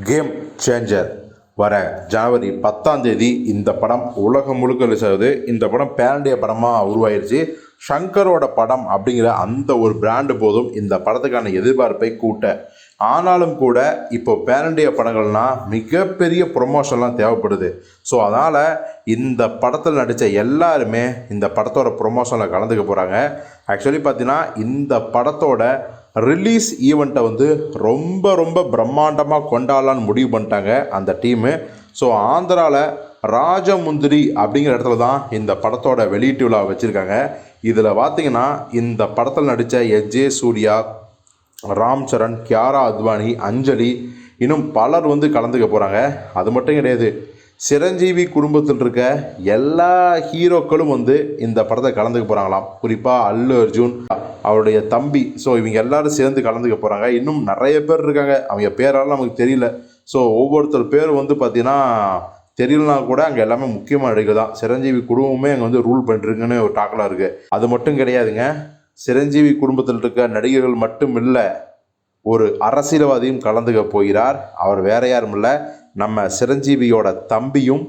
Game changer வர ஜனவரி 10 இந்த படம் உலகம் முழுக்க ரிலீஸ் ஆகுது. இந்த படம் பேரண்டிய படமாக உருவாயிருச்சு. ஷங்கரோட படம் அப்படிங்கிற அந்த ஒரு பிராண்டு போதும் இந்த படத்துக்கான எதிர்பார்ப்பை கூட்ட. ஆனாலும் கூட இப்போ பேரண்டிய படங்கள்னால் மிகப்பெரிய ப்ரொமோஷன்லாம் தேவைப்படுது. ஸோ அதனால் இந்த படத்தில் நடித்த எல்லாருமே இந்த படத்தோட ப்ரொமோஷனில் கலந்துக்க போகிறாங்க. ஆக்சுவலி பார்த்தீங்கன்னா இந்த படத்தோட ரிலீஸ் ஈவெண்ட்டை வந்து ரொம்ப பிரம்மாண்டமாக கொண்டாடலான்னு முடிவு பண்ணிட்டாங்க அந்த டீமு. ஸோ ஆந்திராவில் ராஜமுந்திரி அப்படிங்கிற இடத்துல தான் இந்த படத்தோட வெளியீட்டு விழா வச்சுருக்காங்க. இதில் பார்த்திங்கன்னா இந்த படத்தில் நடித்த எஸ்.ஜே. சூர்யா, ராம் சரண், கியாரா அத்வானி, அஞ்சலி இன்னும் பலர் வந்து கலந்துக்க போகிறாங்க. அது மட்டும் கிடையாது, சிரஞ்சீவி குடும்பத்தில் இருக்க எல்லா ஹீரோக்களும் வந்து இந்த படத்தை கலந்துக்க போகிறாங்களாம். குறிப்பாக அல்லு அர்ஜுன், அவருடைய தம்பி. ஸோ இவங்க எல்லாரும் சேர்ந்து கலந்துக்க போகிறாங்க. இன்னும் நிறைய பேர் இருக்காங்க, அவங்க பேரால் நமக்கு தெரியல. ஸோ ஒவ்வொருத்தர் பேர் வந்து பார்த்திங்கன்னா தெரியலனா கூட அங்கே எல்லாமே முக்கியமான நடிகர் தான். சிரஞ்சீவி குடும்பமே அங்கே வந்து ரூல் பண்ணிட்டுருக்குன்னு ஒரு டாக்கெலாம் இருக்குது. அது மட்டும் கிடையாதுங்க, சிரஞ்சீவி குடும்பத்தில் இருக்க நடிகர்கள் மட்டும் இல்லை, ஒரு அரசியல்வாதியும் கலந்துக்க போகிறார். அவர் வேற யாரும் இல்லை, நம்ம சிரஞ்சீவியோட தம்பியும்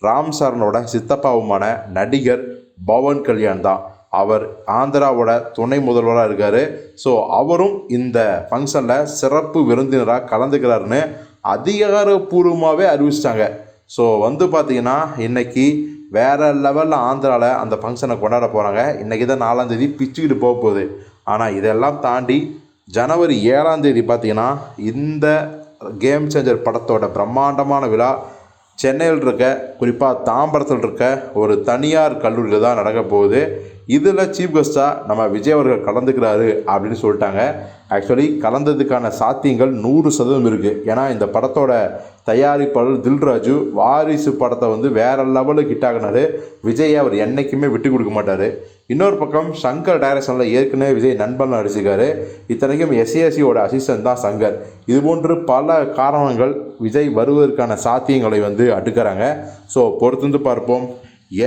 ராம் சரணோட சித்தப்பாவுமான நடிகர் பவன் கல்யாண் தான். அவர் ஆந்திராவோட துணை முதல்வராக இருக்கார். ஸோ அவரும் இந்த ஃபங்க்ஷனில் சிறப்பு விருந்தினராக கலந்துக்கிறாருன்னு அதிகாரப்பூர்வமாகவே அறிவிச்சிட்டாங்க. ஸோ வந்து பார்த்திங்கன்னா இன்றைக்கி வேறு லெவலில் ஆந்திராவில் அந்த ஃபங்க்ஷனை கொண்டாட போகிறாங்க. இன்றைக்கி தான் 4ஆம் பிச்சுக்கிட்டு போக போகுது. ஆனால் இதெல்லாம் தாண்டி ஜனவரி 7 பார்த்திங்கன்னா இந்த கேம் சேஞ்சர் படத்தோட பிரம்மாண்டமான விழா சென்னையில் இருக்க, குறிப்பாக தாம்பரத்தில் இருக்க ஒரு தனியார் கல்லூரியில் தான் நடக்க போகுது. இதில் சீஃப் கெஸ்ட்டாக நம்ம விஜய் அவர்கள் கலந்துக்கிறாரு அப்படின்னு சொல்லிட்டாங்க. ஆக்சுவலி கலந்ததுக்கான சாத்தியங்கள் 100% இருக்குது. ஏன்னா இந்த படத்தோட தயாரிப்பாளர் தில்ராஜு வாரிசு படத்தை வந்து வேறு லெவலுக்கு ஹிட் ஆகினார். விஜயை அவர் என்றைக்குமே விட்டு கொடுக்க மாட்டார். இன்னொரு பக்கம் சங்கர் டைரக்ஷனில் ஏற்கனவே விஜய் நண்பன் நடிச்சிருக்காரு. இத்தனைக்கும் எஸ்ஏசியோட அசிஸ்டன்ட் தான் சங்கர். இதுபோன்று பல காரணங்கள் விஜய் வருவதற்கான சாத்தியங்களை வந்து அடுக்கிறாங்க. ஸோ பொறுத்து பார்ப்போம்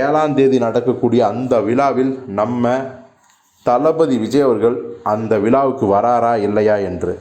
7 நடக்கக்கூடிய அந்த விழாவில் நம்ம தளபதி விஜய் அவர்கள் அந்த விழாவுக்கு வராரா இல்லையா என்று.